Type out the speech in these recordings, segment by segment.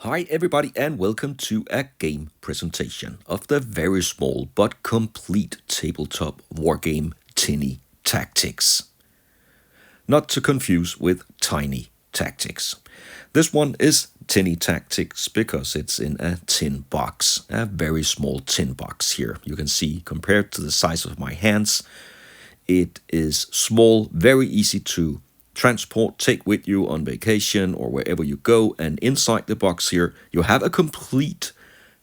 Hi everybody and welcome to a game presentation of the very small but complete tabletop wargame Tinny Tactics. Not to confuse with Tiny Tactics. This one is Tinny Tactics because it's in a tin box, a very small tin box here. You can see compared to the size of my hands, it is small, very easy to transport, take with you on vacation or wherever you go. And inside the box here, you have a complete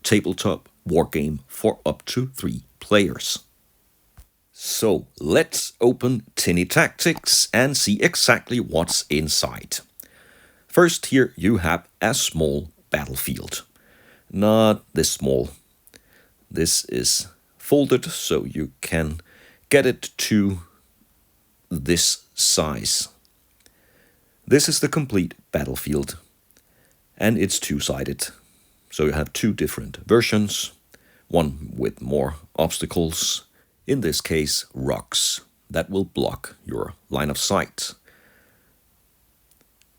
tabletop wargame for up to 3 players. So let's open Tinny Tactics and see exactly what's inside. First here you have a small battlefield. Not this small. This is folded so you can get it to this size. This is the complete battlefield, and it's two-sided. So you have two different versions, one with more obstacles, in this case rocks, that will block your line of sight.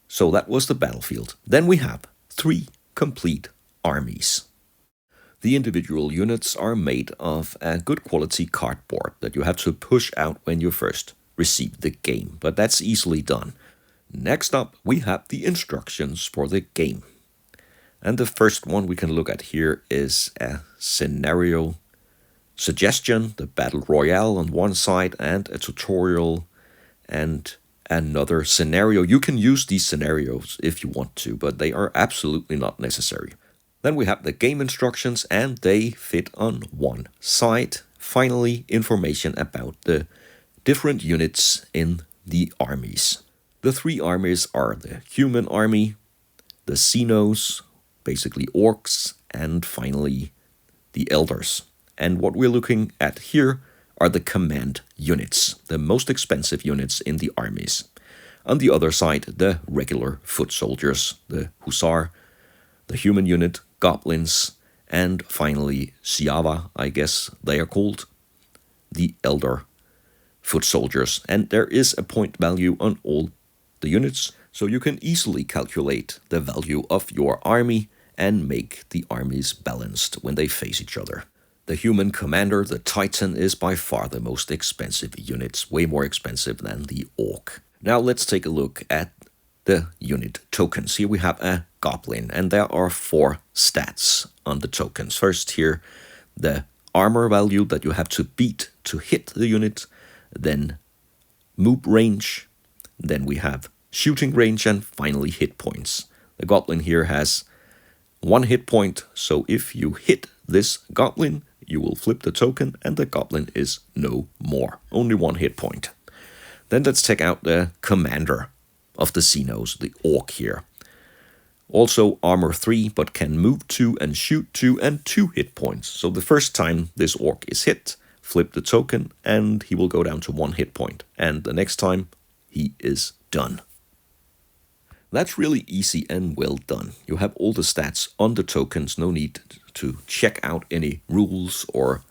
So that was the battlefield. Then we have 3 complete armies. The individual units are made of a good quality cardboard that you have to push out when you first receive the game, but that's easily done. Next up, we have the instructions for the game. And the first one we can look at here is a scenario suggestion, the Battle Royale on one side, and a tutorial and another scenario. You can use these scenarios if you want to, but they are absolutely not necessary. Then we have the game instructions, and they fit on one side. Finally, information about the different units in the armies. The 3 armies are the human army, the Xenos, basically orcs, and finally the elders. And what we're looking at here are the command units, the most expensive units in the armies. On the other side, the regular foot soldiers, the hussar, the human unit, goblins, and finally Siava, I guess they are called, the elder foot soldiers. And there is a point value on all the units, so you can easily calculate the value of your army and make the armies balanced when they face each other. The human commander, the Titan, is by far the most expensive unit, way more expensive than the orc. Now let's take a look at the unit tokens. Here we have a goblin, and there are 4 stats on the tokens. First here, the armor value that you have to beat to hit the unit, then move range, then we have shooting range, and finally hit points. The goblin here has 1 hit point, so if you hit this goblin, you will flip the token and the goblin is no more. Only 1 hit point. Then let's check out the commander of the Xenos, the orc here. Also armor 3, but can move 2 and shoot 2 and 2 hit points. So the first time this orc is hit, flip the token and he will go down to 1 hit point. And the next time, he is done. That's really easy and well done. You have all the stats on the tokens, no need to check out any rules or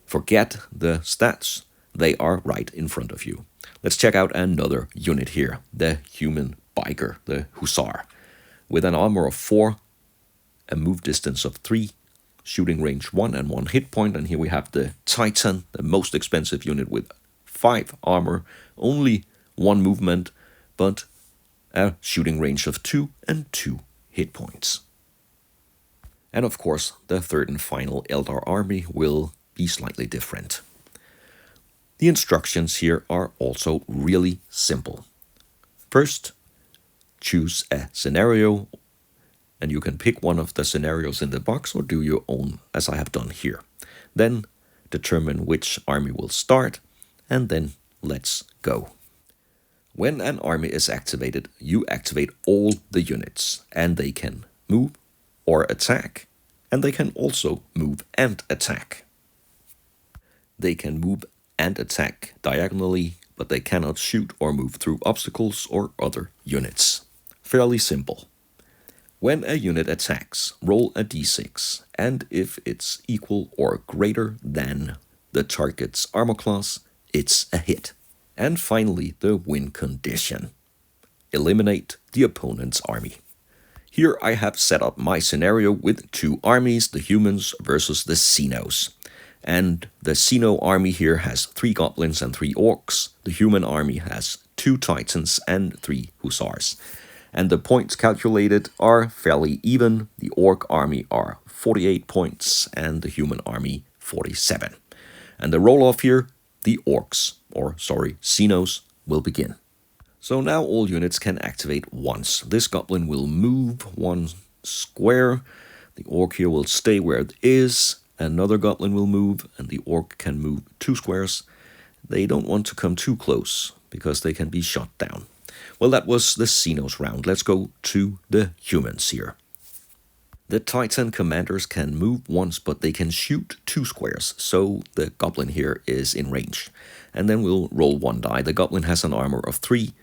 forget the stats. They are right in front of you. Let's check out another unit here, the human biker, the hussar, with an armor of 4, a move distance of 3, shooting range 1 and 1 hit point. And here we have the Titan, the most expensive unit with 5 armor, only 1 movement, but a shooting range of 2 and 2 hit points. And of course, the third and final Eldar army will be slightly different. The instructions here are also really simple. First, choose a scenario, and you can pick one of the scenarios in the box or do your own, as I have done here. Then determine which army will start, and then let's go. When an army is activated, you activate all the units, and they can move or attack, and they can also move and attack. They can move and attack diagonally, but they cannot shoot or move through obstacles or other units. Fairly simple. When a unit attacks, roll a d6, and if it's equal or greater than the target's armor class, it's a hit. And finally, the win condition. Eliminate the opponent's army. Here I have set up my scenario with 2 armies, the humans versus the Xenos. And the Xeno army here has 3 goblins and 3 orcs. The human army has 2 titans and 3 hussars. And the points calculated are fairly even. The orc army are 48 points and the human army 47. And the roll-off here, the Xenos, will begin. So now all units can activate once. This goblin will move 1 square. The orc here will stay where it is. Another goblin will move, and the orc can move 2 squares. They don't want to come too close, because they can be shot down. Well, that was the Xenos round. Let's go to the humans here. The Titan commanders can move once, but they can shoot 2 squares, so the goblin here is in range. And then we'll roll 1 die. The goblin has an armor of 3,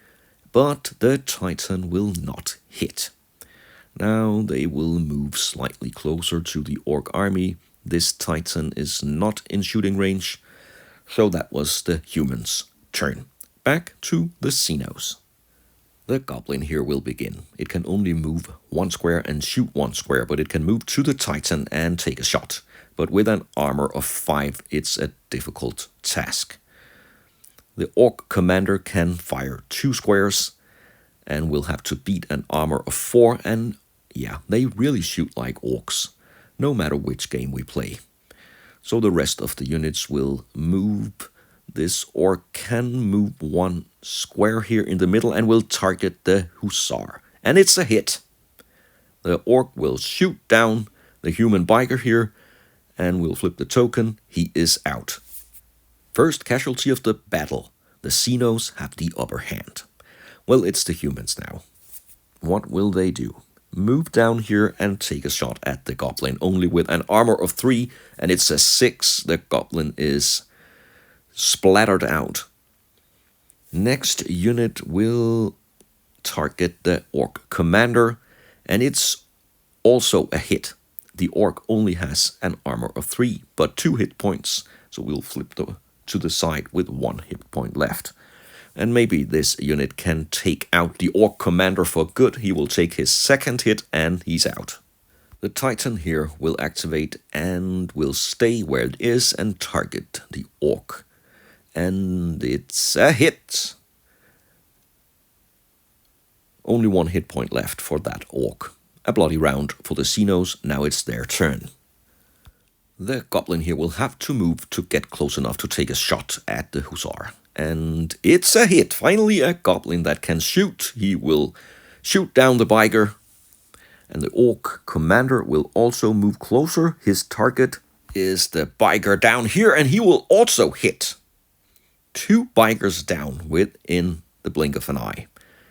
but the Titan will not hit. Now they will move slightly closer to the orc army. This Titan is not in shooting range, so that was the humans' turn. Back to the Xenos. The goblin here will begin. It can only move 1 square and shoot 1 square, but it can move to the Titan and take a shot. But with an armor of 5, it's a difficult task. The orc commander can fire 2 squares and will have to beat an armor of 4, and yeah, they really shoot like orcs, no matter which game we play. So the rest of the units will move. This orc can move 1 square here in the middle and will target the hussar. And it's a hit. The orc will shoot down the human biker here and will flip the token. He is out. First casualty of the battle. The Xenos have the upper hand. Well, it's the humans now. What will they do? Move down here and take a shot at the goblin, only with an armor of 3, and it's a 6. The goblin is splattered out. Next unit will target the orc commander, and it's also a hit. The orc only has an armor of 3, but 2 hit points, so we'll flip to the side with 1 hit point left. And maybe this unit can take out the orc commander for good. He will take his 2nd hit and he's out. The Titan here will activate and will stay where it is and target the orc. And it's a hit. Only 1 hit point left for that orc. A bloody round for the Xenos. Now it's their turn. The goblin here will have to move to get close enough to take a shot at the hussar. And it's a hit. Finally, a goblin that can shoot. He will shoot down the biker. And the orc commander will also move closer. His target is the biker down here, and he will also hit. 2 bikers down within the blink of an eye.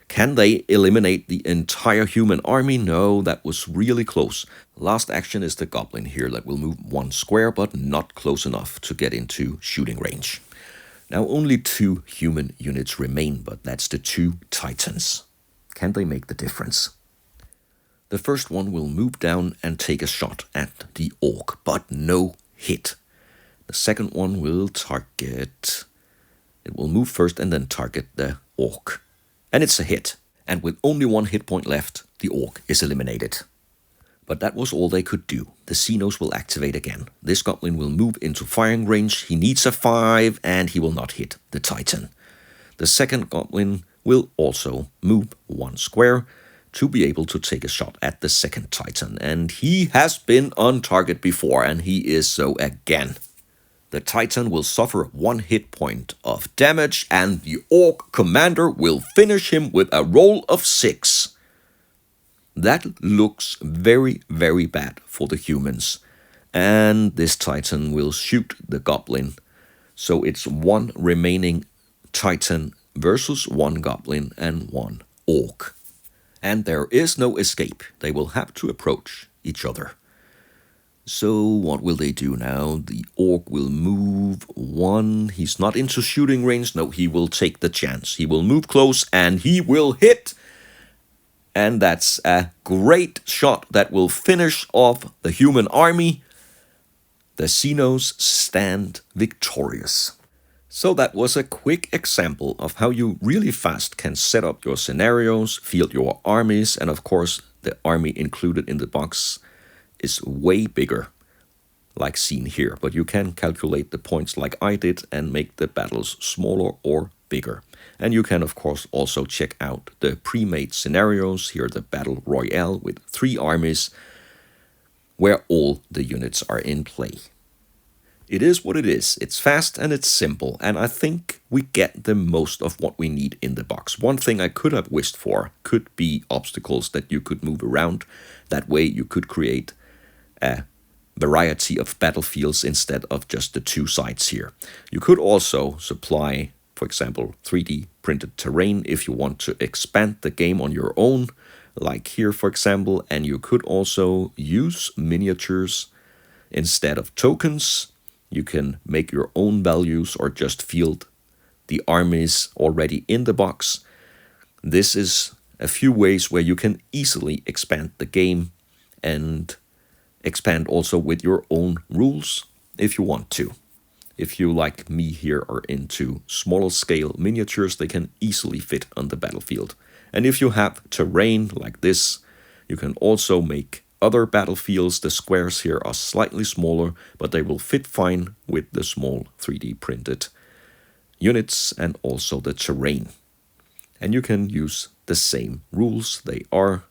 Can they eliminate the entire human army? No, that was really close. Last action is the goblin here that will move 1 square, but not close enough to get into shooting range. Now only 2 human units remain, but that's the 2 titans. Can they make the difference? The first one will move down and take a shot at the orc, but no hit. The second one will target... It will move first and then target the orc. And it's a hit. And with only 1 hit point left, the orc is eliminated. But that was all they could do. The Xenos will activate again. This goblin will move into firing range. He needs a 5 and he will not hit the Titan. The second goblin will also move 1 square to be able to take a shot at the second Titan. And he has been on target before, and he is so again. The Titan will suffer 1 hit point of damage, and the orc commander will finish him with a roll of 6. That looks very, very bad for the humans. And this Titan will shoot the goblin. So it's 1 remaining Titan versus 1 goblin and 1 orc. And there is no escape. They will have to approach each other. So what will they do now? The orc will move 1. He's not into shooting range. No, he will take the chance. He will move close and he will hit. And that's a great shot that will finish off the human army. The Xenos stand victorious. So that was a quick example of how you really fast can set up your scenarios, field your armies, and of course the army included in the box is way bigger, like seen here, but you can calculate the points like I did and make the battles smaller or bigger. And you can of course also check out the pre-made scenarios, here the Battle Royale with 3 armies, where all the units are in play. It is what it is. It's fast and it's simple, and I think we get the most of what we need in the box. One thing I could have wished for could be obstacles that you could move around. That way you could create a variety of battlefields instead of just the 2 sides here. You could also supply, for example, 3D printed terrain if you want to expand the game on your own, like here for example, and you could also use miniatures instead of tokens. You can make your own values or just field the armies already in the box. This is a few ways where you can easily expand the game and expand also with your own rules if you want to. If you, like me here, are into smaller scale miniatures, they can easily fit on the battlefield. And if you have terrain like this, you can also make other battlefields. The squares here are slightly smaller, but they will fit fine with the small 3D printed units and also the terrain. And you can use the same rules. They are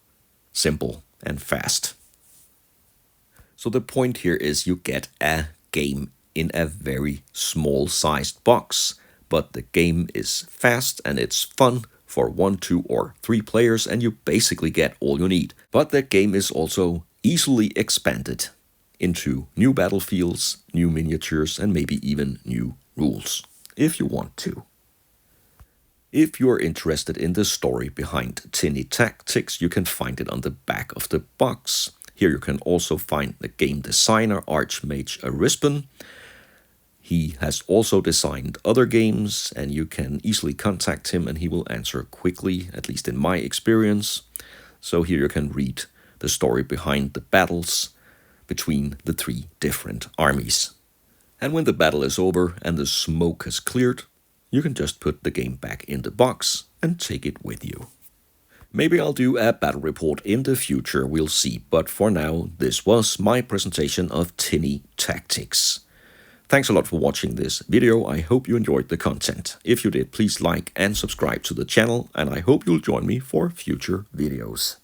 simple and fast. So the point here is you get a game in a very small sized box, but the game is fast and it's fun for 1, 2, or 3 players, and you basically get all you need. But the game is also easily expanded into new battlefields, new miniatures, and maybe even new rules, if you want to. If you're interested in the story behind Tinny Tactics, you can find it on the back of the box. Here you can also find the game designer Archmage Arispen. He has also designed other games, and you can easily contact him and he will answer quickly, at least in my experience. So here you can read the story behind the battles between the 3 different armies. And when the battle is over and the smoke has cleared, you can just put the game back in the box and take it with you. Maybe I'll do a battle report in the future, we'll see. But for now, this was my presentation of Tinny Tactics. Thanks a lot for watching this video. I hope you enjoyed the content. If you did, please like and subscribe to the channel, and I hope you'll join me for future videos.